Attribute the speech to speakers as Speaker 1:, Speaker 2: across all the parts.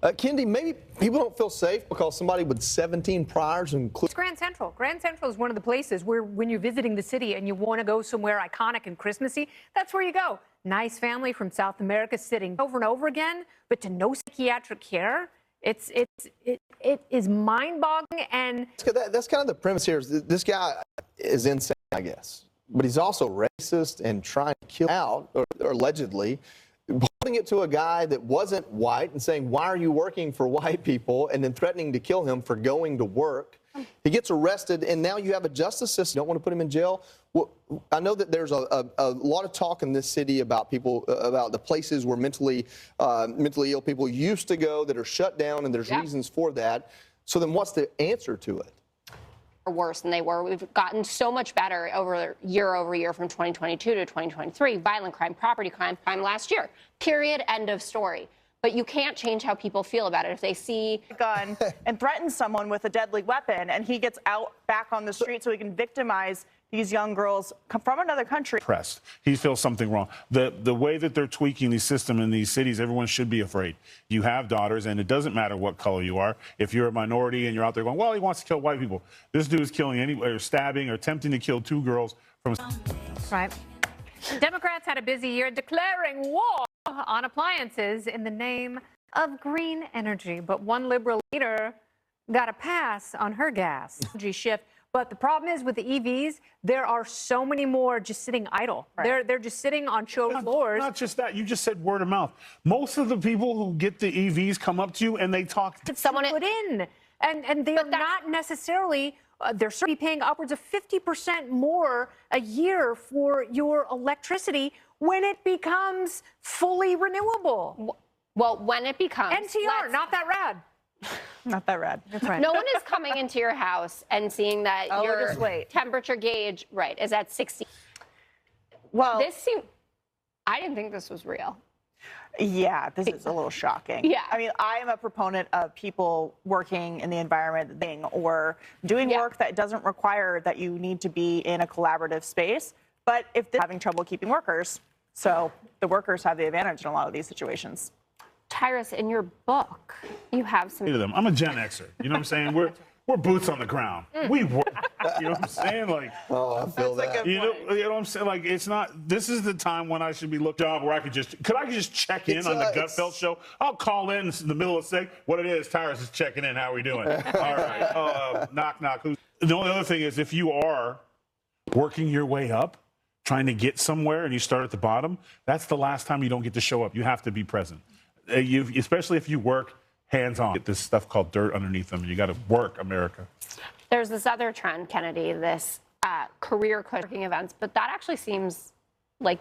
Speaker 1: Kendi, maybe people don't feel safe because somebody with 17 priors
Speaker 2: It's Grand Central. Grand Central is one of the places where when you're visiting the city and you want to go somewhere iconic and Christmassy, that's where you go. Nice family from South America sitting over and over again, but to no psychiatric care. It is mind-boggling, and
Speaker 1: that's kind of the premise here. Is this guy is insane, I guess, but he's also racist and trying to kill out, or allegedly, holding it to a guy that wasn't white and saying, "Why are you working for white people?" and then threatening to kill him for going to work. He ggets arrested, and now you have a justice system. You don't want to put him in jail. Well, I know that there's a lot of talk in this city about people, about the places where mentally ill people used to go that are shut down, and there's reasons for that. So then what's the answer to it?
Speaker 3: Worse than they were. We've gotten so much better over year from 2022 to 2023. Violent crime, property crime last year. Period. End of story. But you can't change how people feel about it. If they see
Speaker 4: a gun and threatens someone with a deadly weapon, and he gets out back on the street so he can victimize these young girls from another country.
Speaker 5: Pressed. He feels something wrong. The way that they're tweaking the system in these cities, everyone should be afraid. You have daughters, and it doesn't matter what color you are. If you're a minority and you're out there going, well, he wants to kill white people. This dude is killing or stabbing or attempting to kill 2 girls from.
Speaker 2: Right. Democrats had a busy year declaring war on appliances in the name of green energy. But one liberal leader got a pass on her gas energy shift. But the problem is with the EVs, there are so many more just sitting idle. Right. They're just sitting on show floors.
Speaker 5: Not just that. You just said word of mouth. Most of the people who get the EVs come up to you and they talk.
Speaker 2: Someone put in, and they are not necessarily. They're certainly paying upwards of 50% more a year for your electricity when it becomes fully renewable.
Speaker 3: Well, when it becomes
Speaker 2: NTR, not that rad.
Speaker 4: Not that rad.
Speaker 2: That's right.
Speaker 3: No one is coming into your house and seeing that your temperature gauge is at 60.
Speaker 4: Well,
Speaker 3: I didn't think this was real.
Speaker 4: Yeah, this is a little shocking.
Speaker 3: Yeah.
Speaker 4: I mean, I am a proponent of people working in the environment thing or doing work that doesn't require that you need to be in a collaborative space. But if they're having trouble keeping workers, so the workers have the advantage in a lot of these situations.
Speaker 3: Tyrus, in your book, you have some.
Speaker 5: I'm a Gen Xer. You know what I'm saying? We're boots on the ground. We work. You know what I'm saying? Like,
Speaker 1: oh, I feel that.
Speaker 5: You know what I'm saying? Like, it's not. This is the time when I should be looking up where I could just check in on the Gutfeld show. I'll call in the middle of the day. What it is, Tyrus is checking in. How are we doing? All right. Knock, knock. The only other thing is, if you are working your way up, trying to get somewhere, and you start at the bottom, that's the last time you don't get to show up. You have to be present. Especially if you work hands-on. Get this stuff called dirt underneath them. You got to work, America.
Speaker 3: There's this other trend, Kennedy, this career coaching events, but that actually seems like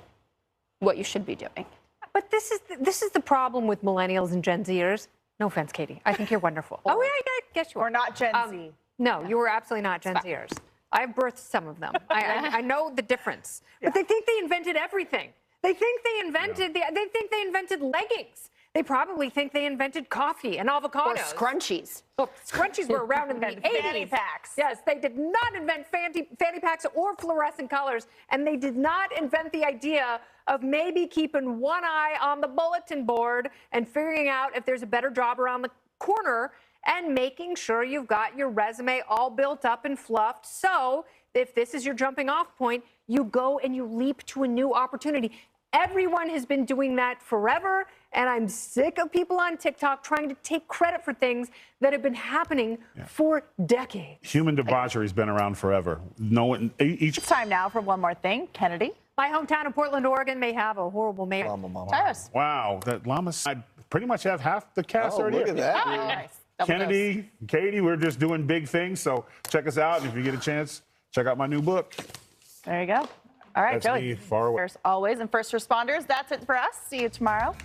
Speaker 3: what you should be doing.
Speaker 2: But this is the problem with millennials and Gen Zers. No offense, Katie. I think you're wonderful. Oh, yeah, I guess you are.
Speaker 4: We're not Gen Z.
Speaker 2: No, you were absolutely not Gen Zers. I've birthed some of them. I know the difference. But they think they invented everything. They think they invented they think they invented leggings. They probably think they invented coffee and avocados.
Speaker 3: Or scrunchies.
Speaker 2: Look, scrunchies were around in the 80s.
Speaker 4: Fanny packs.
Speaker 2: Yes, they did not invent fanny packs or fluorescent colors, and they did not invent the idea of maybe keeping one eye on the bulletin board and figuring out if there's a better job around the corner and making sure you've got your resume all built up and fluffed. So if this is your jumping off point, you go and you leap to a new opportunity. Everyone has been doing that forever, and I'm sick of people on TikTok trying to take credit for things that have been happening for decades.
Speaker 5: Human debauchery has been around forever.
Speaker 4: It's time now for one more thing. Kennedy.
Speaker 2: My hometown of Portland, Oregon may have a horrible mayor.
Speaker 4: Tyrus.
Speaker 5: Wow, that llama. I pretty much have half the cast already.
Speaker 1: Look at that.
Speaker 4: Oh, nice.
Speaker 5: Kennedy, Katie, we're just doing big things, so check us out. And if you get a chance, check out my new book.
Speaker 4: There you go. All right,
Speaker 5: That's
Speaker 4: Joey.
Speaker 5: me, far away.
Speaker 4: As always, and first responders, that's it for us. See you tomorrow.